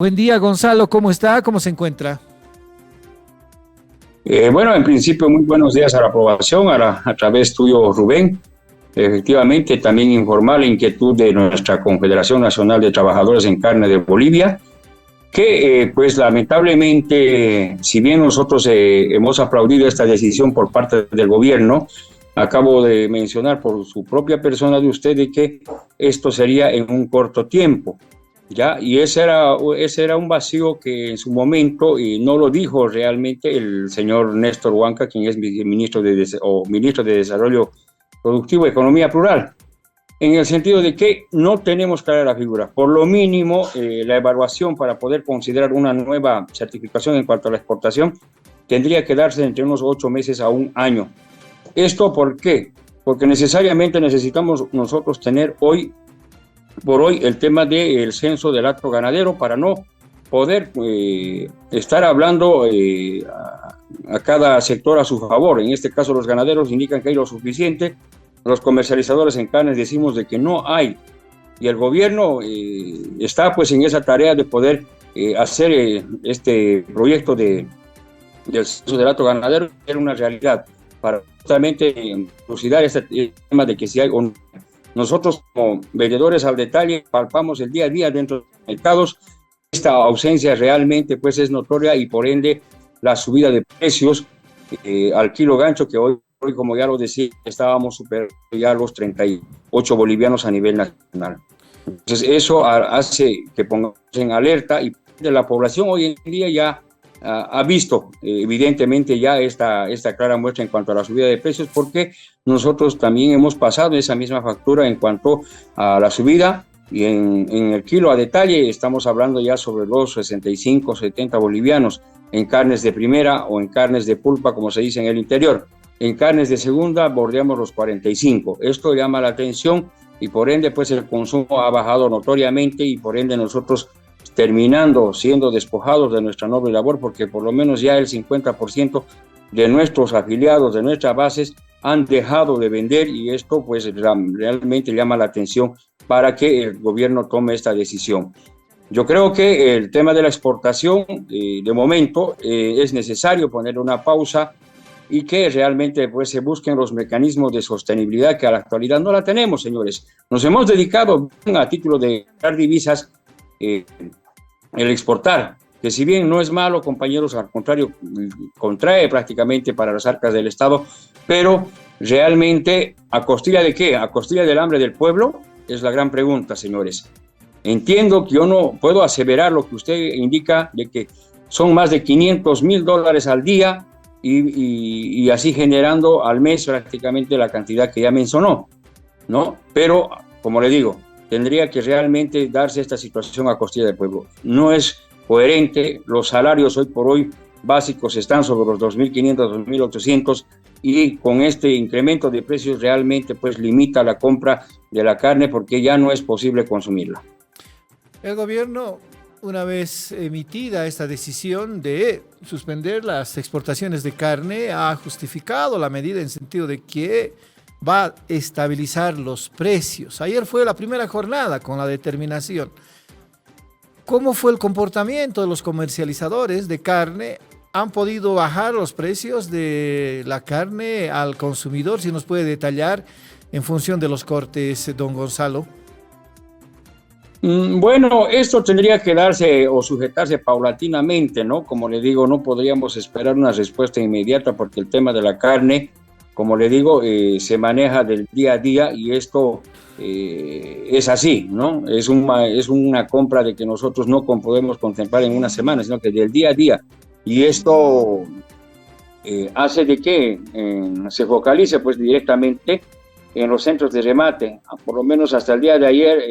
Buen día, Gonzalo, ¿cómo está? ¿Cómo se encuentra? Bueno, en principio, muy buenos días a la aprobación, a través tuyo, Rubén. Efectivamente, también informar la inquietud de nuestra Confederación Nacional de Trabajadores en Carne de Bolivia, que pues lamentablemente, si bien nosotros hemos aplaudido esta decisión por parte del gobierno, acabo de mencionar por su propia persona de usted de que esto sería en un corto tiempo. ¿Ya? Y ese era un vacío que en su momento, y no lo dijo realmente el señor Néstor Huanca, quien es ministro de Desarrollo Productivo y Economía Plural, en el sentido de que no tenemos clara la figura. Por lo mínimo, la evaluación para poder considerar una nueva certificación en cuanto a la exportación tendría que darse entre unos 8 meses a un año. ¿Esto por qué? Porque necesariamente necesitamos nosotros tener hoy por hoy el tema del censo del acto ganadero para no poder estar hablando a cada sector a su favor. En este caso los ganaderos indican que hay lo suficiente, los comercializadores en carnes decimos de que no hay, y el gobierno está pues en esa tarea de poder hacer este proyecto del censo del acto ganadero ser una realidad para justamente elucidar este tema de que si hay o no. Nosotros como vendedores al detalle palpamos el día a día dentro de los mercados. Esta ausencia realmente pues es notoria y por ende la subida de precios al kilo gancho que hoy como ya lo decía estábamos superando ya los 38 bolivianos a nivel nacional. Entonces eso hace que pongamos en alerta y de la población hoy en día ya ha visto evidentemente ya esta clara muestra en cuanto a la subida de precios, porque nosotros también hemos pasado esa misma factura en cuanto a la subida, y en el kilo a detalle estamos hablando ya sobre los 65, 70 bolivianos en carnes de primera o en carnes de pulpa, como se dice en el interior. En carnes de segunda bordeamos los 45. Esto llama la atención y por ende pues el consumo ha bajado notoriamente y por ende nosotros terminando siendo despojados de nuestra noble labor, porque por lo menos ya el 50% de nuestros afiliados, de nuestras bases, han dejado de vender, y esto pues realmente llama la atención para que el gobierno tome esta decisión. Yo creo que el tema de la exportación, de momento, es necesario poner una pausa y que realmente pues, se busquen los mecanismos de sostenibilidad que a la actualidad no la tenemos, señores. Nos hemos dedicado a título de crear divisas, el exportar, que si bien no es malo, compañeros, al contrario, contrae prácticamente para las arcas del Estado, pero realmente, ¿a costilla de qué? ¿A costilla del hambre del pueblo? Es la gran pregunta, señores. Entiendo que yo no puedo aseverar lo que usted indica, de que son más de $500,000 al día y así generando al mes prácticamente la cantidad que ya mencionó, ¿no? Pero, como le digo, tendría que realmente darse esta situación a costilla del pueblo. No es coherente, los salarios hoy por hoy básicos están sobre los 2.500, 2.800, y con este incremento de precios realmente pues limita la compra de la carne porque ya no es posible consumirla. El gobierno, una vez emitida esta decisión de suspender las exportaciones de carne, ha justificado la medida en sentido de que va a estabilizar los precios. Ayer fue la primera jornada con la determinación. ¿Cómo fue el comportamiento de los comercializadores de carne? ¿Han podido bajar los precios de la carne al consumidor? Si nos puede detallar en función de los cortes, don Gonzalo. Bueno, esto tendría que darse o sujetarse paulatinamente, ¿no? Como le digo, no podríamos esperar una respuesta inmediata porque el tema de la carne, como le digo, se maneja del día a día y esto es así, ¿no? Es una compra de que nosotros no podemos contemplar en una semana, sino que del día a día. Y esto hace de que se focalice pues directamente en los centros de remate. Por lo menos hasta el día de ayer,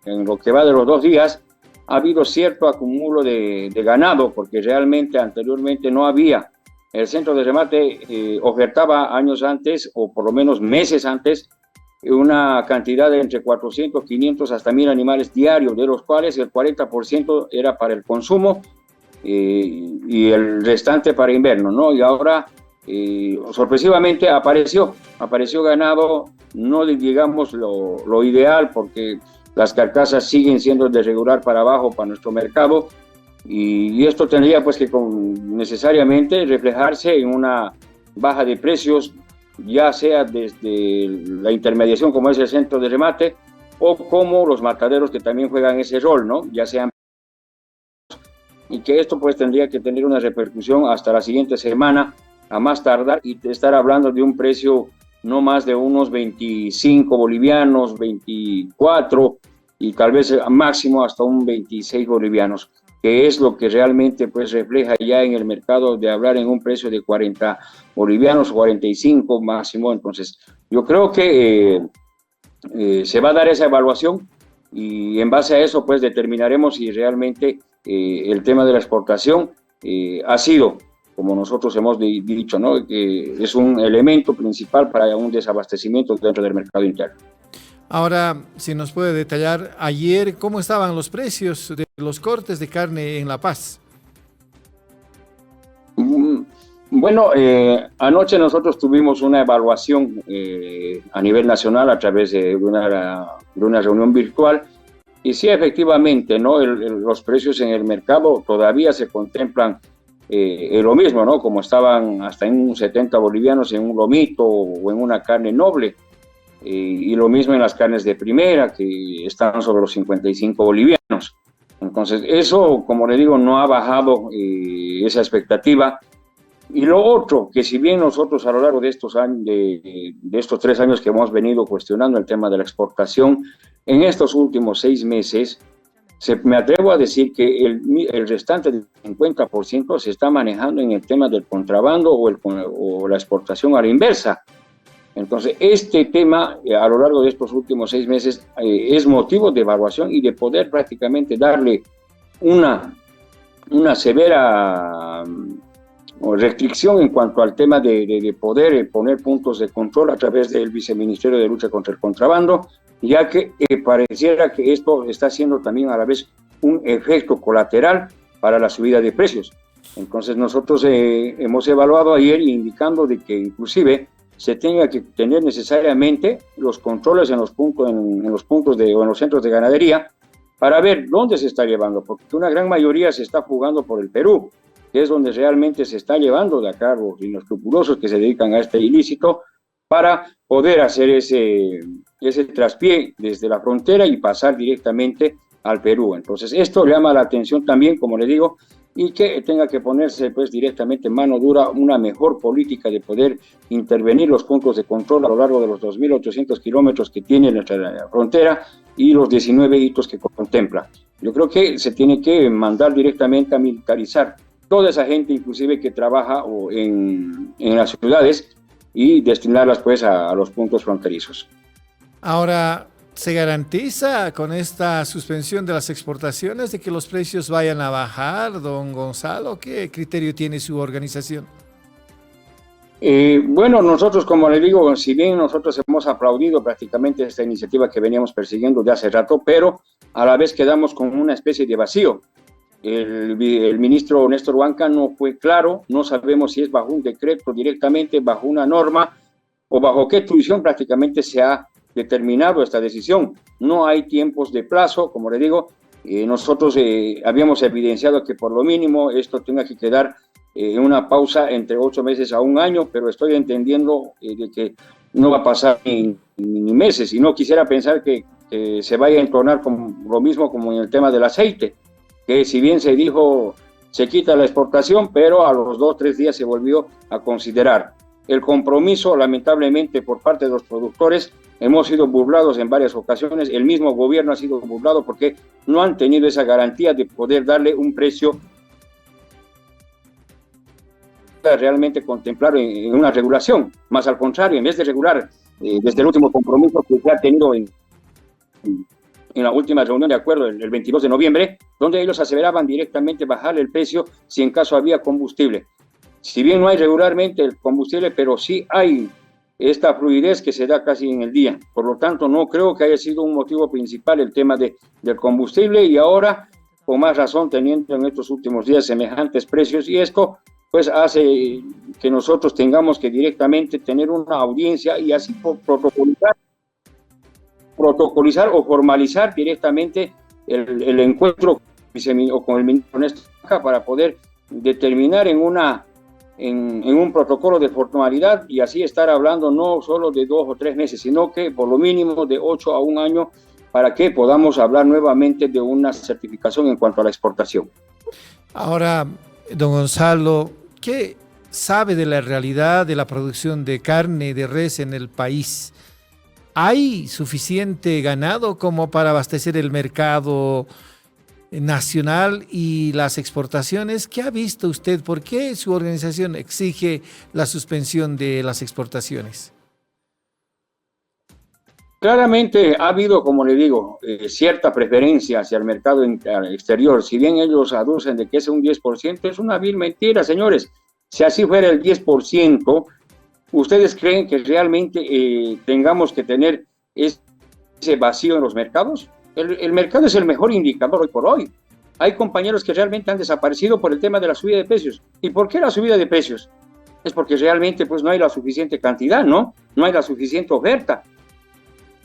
en lo que va de los 2 días, ha habido cierto acumulo de ganado, porque realmente anteriormente no había. El centro de remate ofertaba años antes, o por lo menos meses antes, una cantidad de entre 400, 500 hasta 1,000 animales diarios, de los cuales el 40% era para el consumo y el restante para invierno, ¿no? Y ahora, sorpresivamente, apareció ganado, no digamos lo ideal, porque las carcasas siguen siendo de regular para abajo para nuestro mercado, y esto tendría pues que necesariamente reflejarse en una baja de precios, ya sea desde la intermediación como es el centro de remate, o como los mataderos que también juegan ese rol, ¿no? Ya sean, y que esto pues tendría que tener una repercusión hasta la siguiente semana, a más tardar, y estar hablando de un precio no más de unos 25 bolivianos, 24, y tal vez máximo hasta un 26 bolivianos, que es lo que realmente pues refleja ya en el mercado de hablar en un precio de 40 bolivianos, 45 máximo. Entonces, yo creo que se va a dar esa evaluación, y en base a eso pues determinaremos si realmente el tema de la exportación ha sido, como nosotros hemos dicho, ¿no? Es un elemento principal para un desabastecimiento dentro del mercado interno. Ahora, si nos puede detallar, ayer, ¿cómo estaban los precios de los cortes de carne en La Paz? Bueno, anoche nosotros tuvimos una evaluación a nivel nacional a través de una reunión virtual, y sí, efectivamente, ¿no? Los precios en el mercado todavía se contemplan lo mismo, ¿no? Como estaban hasta en un 70 bolivianos en un lomito o en una carne noble, y lo mismo en las carnes de primera, que están sobre los 55 bolivianos. Entonces, eso, como le digo, no ha bajado esa expectativa. Y lo otro, que si bien nosotros a lo largo de estos años, de estos 3 años que hemos venido cuestionando el tema de la exportación, en estos últimos 6 meses, me atrevo a decir que el restante del 50% se está manejando en el tema del contrabando o la exportación a la inversa. Entonces, este tema a lo largo de estos últimos 6 meses es motivo de evaluación y de poder prácticamente darle una severa restricción en cuanto al tema de poder poner puntos de control a través del Viceministerio de Lucha contra el Contrabando, ya que pareciera que esto está siendo también a la vez un efecto colateral para la subida de precios. Entonces nosotros hemos evaluado ayer indicando de que inclusive se tenga que tener necesariamente los controles en los puntos o en los centros de ganadería para ver dónde se está llevando, porque una gran mayoría se está jugando por el Perú, que es donde realmente se está llevando de acá los inescrupulosos que se dedican a este ilícito, para poder hacer ese traspié desde la frontera y pasar directamente al Perú. Entonces esto llama la atención también, como le digo, y que tenga que ponerse pues directamente en mano dura una mejor política de poder intervenir los puntos de control a lo largo de los 2.800 kilómetros que tiene nuestra frontera y los 19 hitos que contempla. Yo creo que se tiene que mandar directamente a militarizar toda esa gente, inclusive que trabaja en las ciudades, y destinarlas pues a los puntos fronterizos. Ahora, ¿se garantiza con esta suspensión de las exportaciones de que los precios vayan a bajar, don Gonzalo? ¿Qué criterio tiene su organización? Bueno, nosotros, como le digo, si bien nosotros hemos aplaudido prácticamente esta iniciativa que veníamos persiguiendo de hace rato, pero a la vez quedamos con una especie de vacío. El ministro Néstor Huanca no fue claro, no sabemos si es bajo un decreto directamente, bajo una norma, o bajo qué tuición prácticamente se ha determinado esta decisión. No hay tiempos de plazo, como le digo, nosotros habíamos evidenciado que por lo mínimo esto tenga que quedar en una pausa entre 8 meses a un año, pero estoy entendiendo de que no va a pasar ni meses, y no quisiera pensar que se vaya a entornar con lo mismo como en el tema del aceite, que si bien se dijo se quita la exportación, pero a los 2-3 días se volvió a considerar. El compromiso, lamentablemente, por parte de los productores, hemos sido burlados en varias ocasiones, el mismo gobierno ha sido burlado porque no han tenido esa garantía de poder darle un precio realmente contemplar en una regulación, más al contrario, en vez de regular desde el último compromiso que se ha tenido en la última reunión de acuerdo el 22 de noviembre, donde ellos aseveraban directamente bajarle el precio si en caso había combustible. Si bien no hay regularmente el combustible, pero sí hay esta fluidez que se da casi en el día. Por lo tanto, no creo que haya sido un motivo principal el tema del combustible, y ahora, con más razón, teniendo en estos últimos días semejantes precios, y esto pues hace que nosotros tengamos que directamente tener una audiencia y así protocolizar protocolizar o formalizar directamente el encuentro con el ministro Néstor para poder determinar en un protocolo de formalidad y así estar hablando no solo de 2 o 3 meses, sino que por lo mínimo de 8 a 1 año para que podamos hablar nuevamente de una certificación en cuanto a la exportación. Ahora, don Gonzalo, ¿qué sabe de la realidad de la producción de carne de res en el país? ¿Hay suficiente ganado como para abastecer el mercado nacional y las exportaciones? ¿Qué ha visto usted? ¿Por qué su organización exige la suspensión de las exportaciones? Claramente ha habido, como le digo, cierta preferencia hacia el mercado exterior. Si bien ellos aducen de que es un 10%, es una vil mentira, señores. Si así fuera el 10%, ¿ustedes creen que realmente tengamos que tener ese vacío en los mercados? El mercado es el mejor indicador hoy por hoy. Hay compañeros que realmente han desaparecido por el tema de la subida de precios. ¿Y por qué la subida de precios? Es porque realmente pues, no hay la suficiente cantidad, ¿no? No hay la suficiente oferta.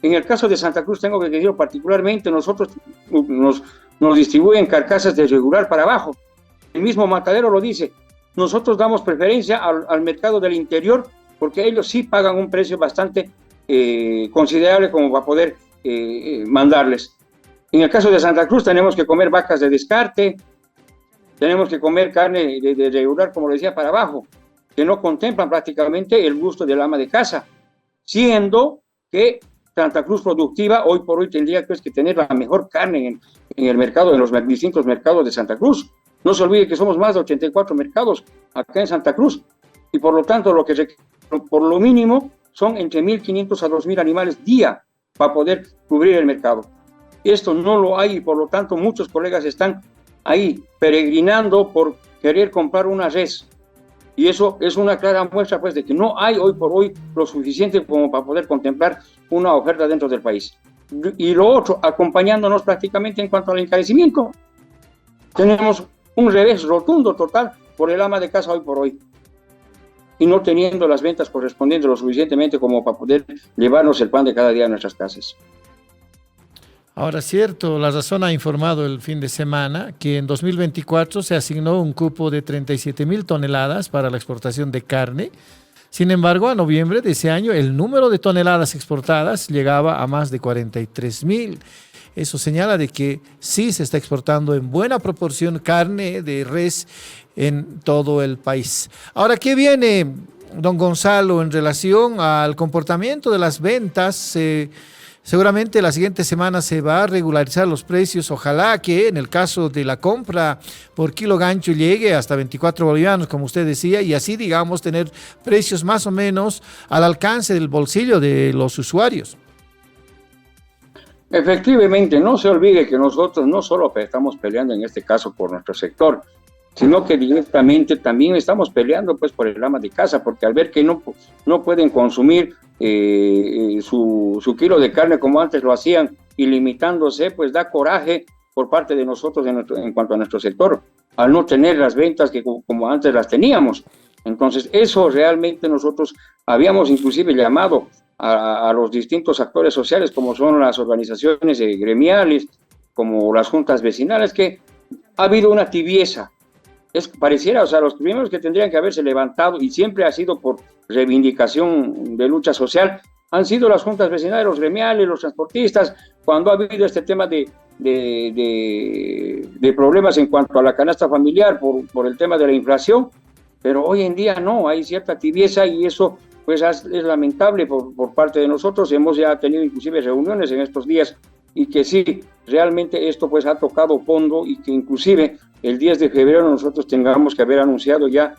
En el caso de Santa Cruz, tengo que decirlo particularmente, nosotros nos distribuyen carcasas de regular para abajo. El mismo matadero lo dice. Nosotros damos preferencia al mercado del interior porque ellos sí pagan un precio bastante considerable como para poder mandarles. En el caso de Santa Cruz tenemos que comer vacas de descarte, tenemos que comer carne de regular, como le decía, para abajo, que no contemplan prácticamente el gusto del ama de casa, siendo que Santa Cruz Productiva hoy por hoy tendría pues, que tener la mejor carne en el mercado, en los distintos mercados de Santa Cruz. No se olvide que somos más de 84 mercados acá en Santa Cruz y por lo tanto lo que por lo mínimo son entre 1.500 a 2.000 animales día para poder cubrir el mercado. Esto no lo hay y por lo tanto muchos colegas están ahí peregrinando por querer comprar una res. Y eso es una clara muestra pues, de que no hay hoy por hoy lo suficiente como para poder contemplar una oferta dentro del país. Y lo otro, acompañándonos prácticamente en cuanto al encarecimiento, tenemos un revés rotundo total por el ama de casa hoy por hoy. Y no teniendo las ventas correspondientes lo suficientemente como para poder llevarnos el pan de cada día a nuestras casas. Ahora, cierto, La Razón ha informado el fin de semana que en 2024 se asignó un cupo de 37.000 toneladas para la exportación de carne. Sin embargo, a noviembre de ese año, el número de toneladas exportadas llegaba a más de 43.000. Eso señala de que sí se está exportando en buena proporción carne de res en todo el país. Ahora, ¿qué viene, don Gonzalo, en relación al comportamiento de las ventas? Seguramente la siguiente semana se va a regularizar los precios. Ojalá que en el caso de la compra por kilo gancho llegue hasta 24 bolivianos, como usted decía, y así, digamos, tener precios más o menos al alcance del bolsillo de los usuarios. Efectivamente, no se olvide que nosotros no solo estamos peleando en este caso por nuestro sector, sino que directamente también estamos peleando pues por el ama de casa, porque al ver que no pueden consumir su kilo de carne como antes lo hacían y limitándose, pues da coraje por parte de nosotros en cuanto a nuestro sector, al no tener las ventas que como antes las teníamos. Entonces, eso realmente nosotros habíamos inclusive llamado a los distintos actores sociales, como son las organizaciones gremiales, como las juntas vecinales, que ha habido una tibieza. Pareciera, o sea, los primeros que tendrían que haberse levantado, y siempre ha sido por reivindicación de lucha social, han sido las juntas vecinales, los gremiales, los transportistas, cuando ha habido este tema de problemas en cuanto a la canasta familiar por el tema de la inflación, pero hoy en día no, hay cierta tibieza y eso pues es lamentable por parte de nosotros. Hemos ya tenido inclusive reuniones en estos días y que sí, realmente esto pues ha tocado fondo y que inclusive el 10 de febrero nosotros tengamos que haber anunciado ya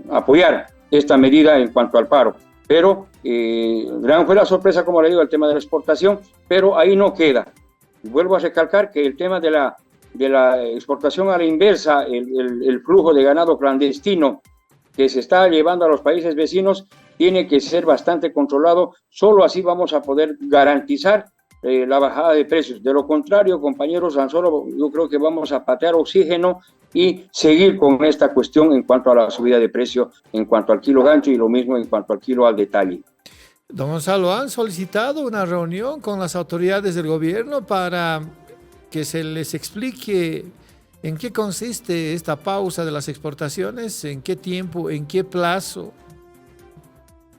apoyar esta medida en cuanto al paro. Pero gran fue la sorpresa, como le digo, el tema de la exportación, pero ahí no queda. Vuelvo a recalcar que el tema de la exportación a la inversa, el flujo de ganado clandestino que se está llevando a los países vecinos, tiene que ser bastante controlado. Solo así vamos a poder garantizar la bajada de precios. De lo contrario, compañeros, tan solo yo creo que vamos a patear oxígeno y seguir con esta cuestión en cuanto a la subida de precio, en cuanto al kilo gancho y lo mismo en cuanto al kilo al detalle. Don Gonzalo, ¿han solicitado una reunión con las autoridades del gobierno para que se les explique en qué consiste esta pausa de las exportaciones, en qué tiempo, en qué plazo?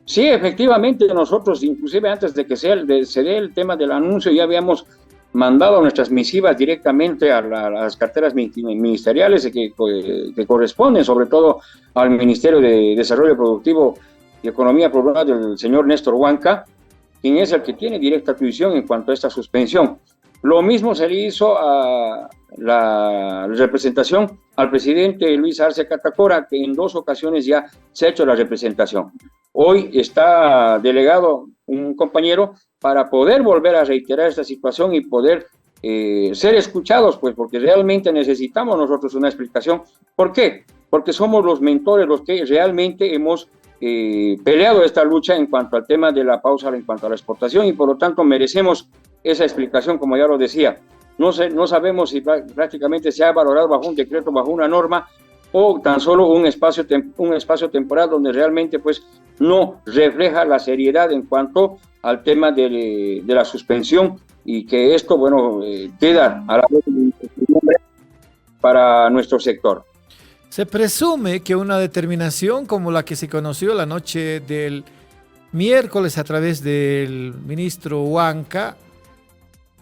Sí, efectivamente, nosotros, inclusive antes de que se dé el tema del anuncio, ya habíamos mandado nuestras misivas directamente a las carteras ministeriales que corresponden, sobre todo al Ministerio de Desarrollo Productivo y Economía Popular del señor Néstor Huanca, quien es el que tiene directa atribución en cuanto a esta suspensión. Lo mismo se le hizo a la representación al presidente Luis Arce Catacora, que en 2 ocasiones ya se ha hecho la representación. Hoy está delegado un compañero para poder volver a reiterar esta situación y poder ser escuchados, pues porque realmente necesitamos nosotros una explicación. ¿Por qué? Porque somos los mentores los que realmente hemos peleado esta lucha en cuanto al tema de la pausa, en cuanto a la exportación, y por lo tanto merecemos esa explicación, como ya lo decía. No sabemos si prácticamente se ha valorado bajo un decreto, bajo una norma, o tan solo un espacio temporal donde realmente pues no refleja la seriedad en cuanto al tema de la suspensión, y que esto, bueno, queda a la vez para nuestro sector. Se presume que una determinación como la que se conoció la noche del miércoles a través del ministro Huanca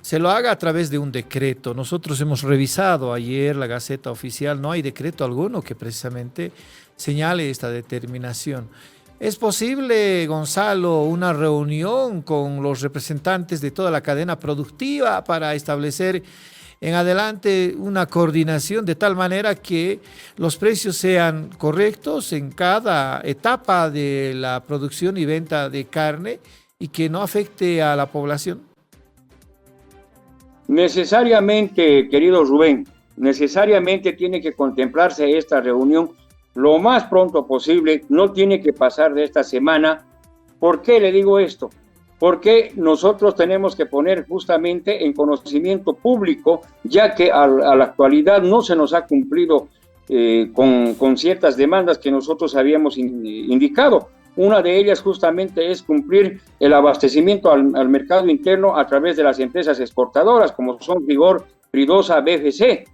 se lo haga a través de un decreto. Nosotros hemos revisado ayer la Gaceta Oficial, no hay decreto alguno que precisamente señale esta determinación. ¿Es posible, Gonzalo, una reunión con los representantes de toda la cadena productiva para establecer en adelante una coordinación de tal manera que los precios sean correctos en cada etapa de la producción y venta de carne y que no afecte a la población? Necesariamente, querido Rubén, necesariamente tiene que contemplarse esta reunión lo más pronto posible, no tiene que pasar de esta semana. ¿Por qué le digo esto? Porque nosotros tenemos que poner justamente en conocimiento público, ya que a la actualidad no se nos ha cumplido con ciertas demandas que nosotros habíamos indicado. Una de ellas justamente es cumplir el abastecimiento al mercado interno a través de las empresas exportadoras, como son Rigor, Fridosa, BFC,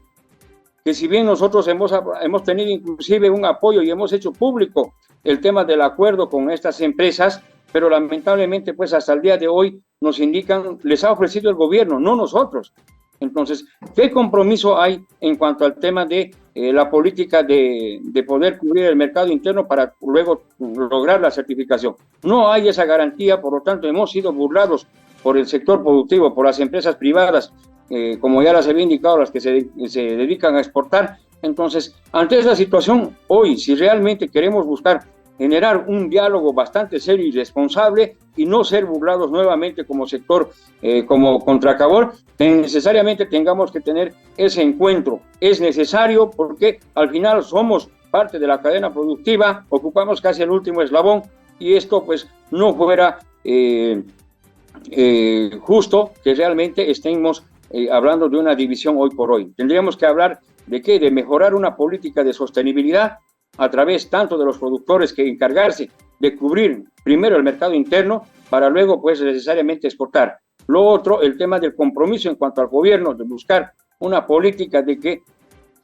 que si bien nosotros hemos tenido inclusive un apoyo y hemos hecho público el tema del acuerdo con estas empresas, pero lamentablemente pues hasta el día de hoy nos indican, les ha ofrecido el gobierno, no nosotros. Entonces, ¿qué compromiso hay en cuanto al tema de la política de poder cubrir el mercado interno para luego lograr la certificación? No hay esa garantía, por lo tanto hemos sido burlados por el sector productivo, por las empresas privadas, como ya las había indicado, las que se dedican a exportar. Entonces, ante esta situación, hoy, si realmente queremos buscar generar un diálogo bastante serio y responsable y no ser burlados nuevamente como sector, como Contracabor, necesariamente tengamos que tener ese encuentro. Es necesario porque al final somos parte de la cadena productiva, ocupamos casi el último eslabón, y esto pues no fuera justo que realmente estemos hablando de una división hoy por hoy. Tendríamos que hablar de qué, de mejorar una política de sostenibilidad a través tanto de los productores, que encargarse de cubrir primero el mercado interno para luego pues necesariamente exportar. Lo otro, el tema del compromiso en cuanto al gobierno de buscar una política de que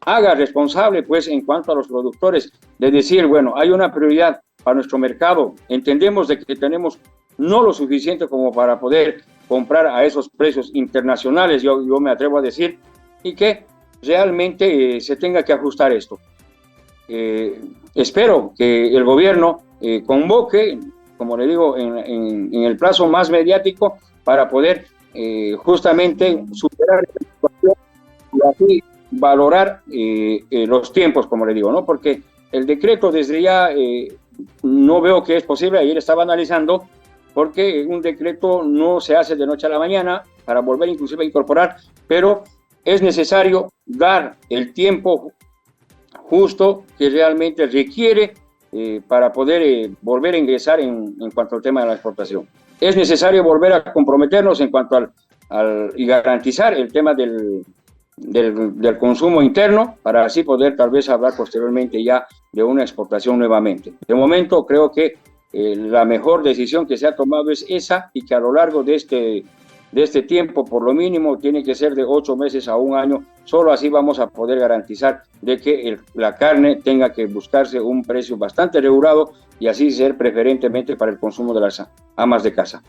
haga responsable pues en cuanto a los productores, de decir, bueno, hay una prioridad para nuestro mercado, entendemos de que tenemos no lo suficiente como para poder comprar a esos precios internacionales, yo me atrevo a decir, y que realmente se tenga que ajustar esto. Espero que el gobierno convoque, como le digo, en el plazo más mediático para poder justamente superar esta situación y así valorar los tiempos, como le digo, ¿no? Porque el decreto desde ya no veo que es posible. Ayer estaba analizando, porque un decreto no se hace de noche a la mañana para volver inclusive a incorporar, pero es necesario dar el tiempo justo que realmente requiere para poder volver a ingresar en cuanto al tema de la exportación. Es necesario volver a comprometernos en cuanto y garantizar el tema del consumo interno, para así poder tal vez hablar posteriormente ya de una exportación nuevamente. De momento creo que la mejor decisión que se ha tomado es esa, y que a lo largo de este tiempo, por lo mínimo, tiene que ser de 8 meses a 1 año. Solo así vamos a poder garantizar de que la carne tenga que buscarse un precio bastante regulado y así ser preferentemente para el consumo de las amas de casa.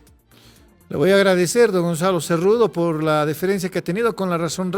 Le voy a agradecer, don Gonzalo Cerrudo, por la deferencia que ha tenido con La Razón Radio.